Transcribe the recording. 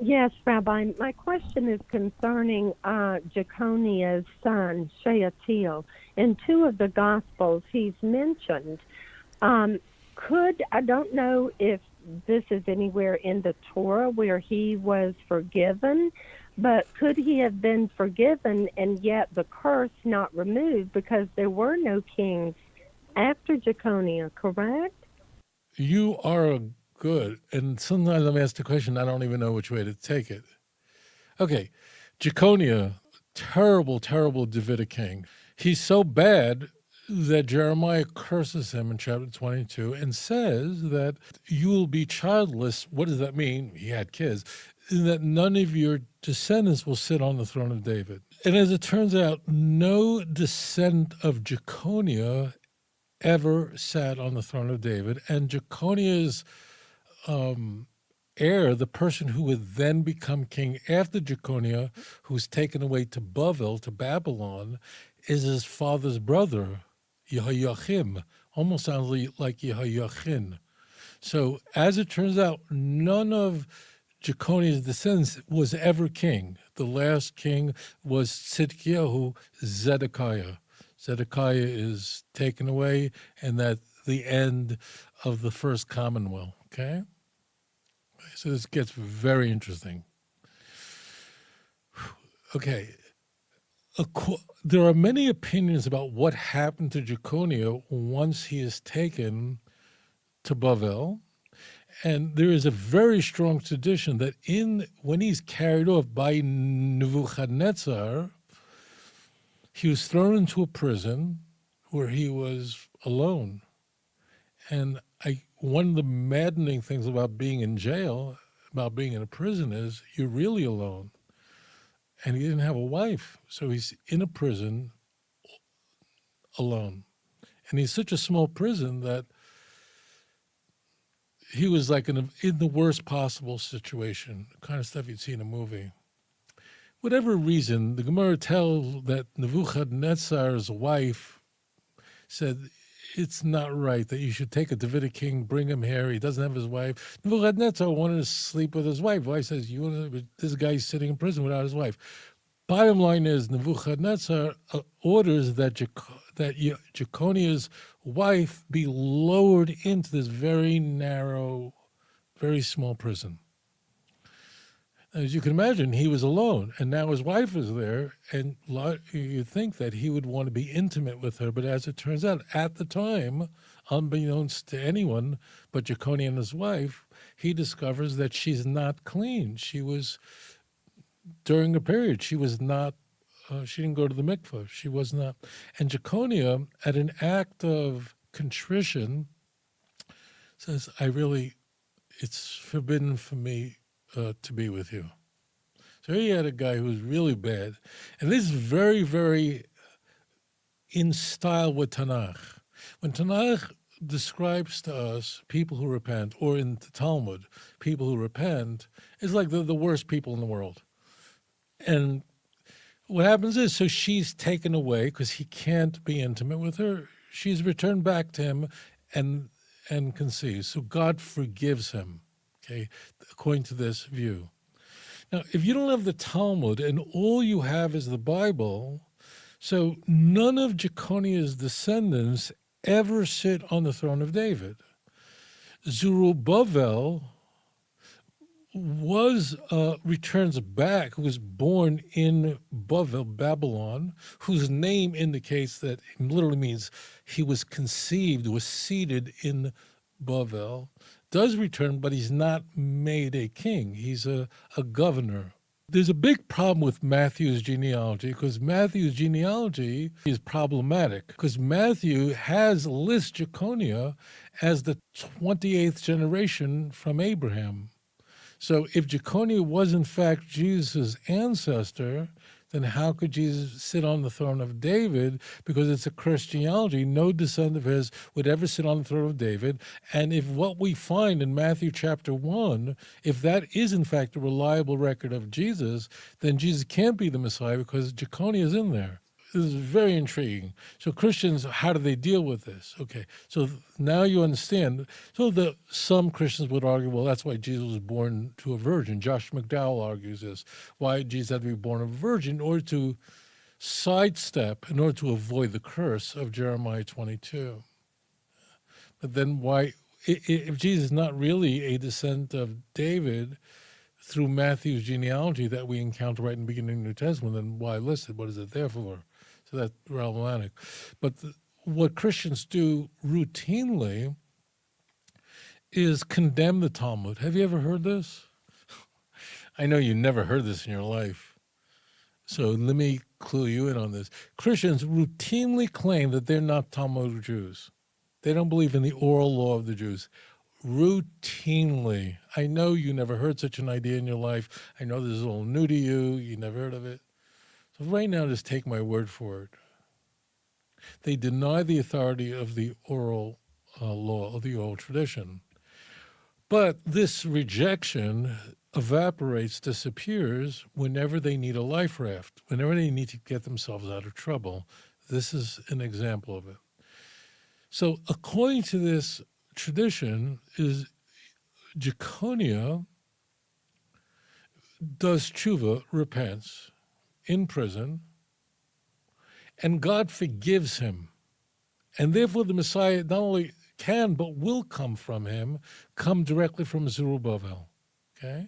Yes, Rabbi. My question is concerning Jeconiah's son, Shealtiel. In two of the Gospels, he's mentioned. Um, I don't know if this is anywhere in the Torah where he was forgiven, but could he have been forgiven and yet the curse not removed because there were no kings after Jeconiah, correct? You are good. And sometimes I'm asked a question, I don't even know which way to take it. Okay, Jeconiah, terrible, terrible Davidic king. He's so bad that Jeremiah curses him in chapter 22 and says that you will be childless. What does that mean? He had kids. That none of your descendants will sit on the throne of David. And as it turns out, no descendant of Jeconiah ever sat on the throne of David. And Jeconiah's heir, the person who would then become king after Jeconiah, who's taken away to Bavel, to Babylon, is his father's brother, Yehoiachim. Almost sounds like Yehoiachin. So as it turns out, none of Jeconiah's descendants was ever king. The last king was Tzidkiyahu, Zedekiah. Zedekiah is taken away, and that's the end of the first commonwealth, okay? So this gets very interesting. Okay. There are many opinions about what happened to Jeconiah once he is taken to Bavel. And there is a very strong tradition that when he's carried off by Nebuchadnezzar, he was thrown into a prison where he was alone. And one of the maddening things about being in jail, about being in a prison, is you're really alone. And he didn't have a wife, so he's in a prison alone. And he's such a small prison that he was like in the worst possible situation, the kind of stuff you'd see in a movie. Whatever reason, the Gemara tells that Nebuchadnezzar's wife said, it's not right that you should take a Davidic king, bring him here. He doesn't have his wife. Nebuchadnezzar wanted to sleep with his wife. Wife says, this guy's sitting in prison without his wife. Bottom line is Nebuchadnezzar orders that Jeconiah's wife be lowered into this very narrow, very small prison. As you can imagine, he was alone, and now his wife is there, and you'd think that he would want to be intimate with her, but as it turns out, at the time, unbeknownst to anyone but Jeconiah and his wife, he discovers that she's not clean. She was, during a period, she was not, she didn't go to the mikveh. She was not. And Jeconiah, at an act of contrition, says, it's forbidden for me to be with you. So he had a guy who was really bad. And this is very, very in style with Tanakh. When Tanakh describes to us people who repent, or in the Talmud, people who repent, it's like they're the worst people in the world. And what happens is, so she's taken away because he can't be intimate with her. She's returned back to him and conceives. So God forgives him. Okay, according to this view. Now, if you don't have the Talmud and all you have is the Bible, so none of Jeconiah's descendants ever sit on the throne of David. Zerubbabel returns back, who was born in Babylon, whose name indicates that it literally means he was conceived, was seated in Bavel, does return, but he's not made a king. He's a governor. There's a big problem with Matthew's genealogy because Matthew's genealogy is problematic because Matthew lists Jeconiah as the 28th generation from Abraham. So if Jeconiah was in fact Jesus' ancestor, then how could Jesus sit on the throne of David? Because it's a cursed genealogy. No descendant of his would ever sit on the throne of David. And if what we find in Matthew chapter 1, if that is in fact a reliable record of Jesus, then Jesus can't be the Messiah because Jeconiah is in there. This is very intriguing. So Christians, how do they deal with this? Okay, so now you understand. So some Christians would argue, well, that's why Jesus was born to a virgin. Josh McDowell argues this, why Jesus had to be born of a virgin in order to sidestep, in order to avoid the curse of Jeremiah 22. But then why, if Jesus is not really a descendant of David through Matthew's genealogy that we encounter right in the beginning of the New Testament, then why list it? What is it there for? So that's problematic. But what Christians do routinely is condemn the Talmud. Have you ever heard this? I know you never heard this in your life. So let me clue you in on this. Christians routinely claim that they're not Talmudic Jews. They don't believe in the oral law of the Jews. Routinely. I know you never heard such an idea in your life. I know this is all new to you. You never heard of it. So right now, just take my word for it. They deny the authority of the oral law, of the oral tradition. But this rejection evaporates, disappears whenever they need a life raft, whenever they need to get themselves out of trouble. This is an example of it. So according to this tradition, is Jeconiah does tshuva, repents, in prison, and God forgives him. And therefore the Messiah not only can, but will come from him, come directly from Zerubbabel. Okay?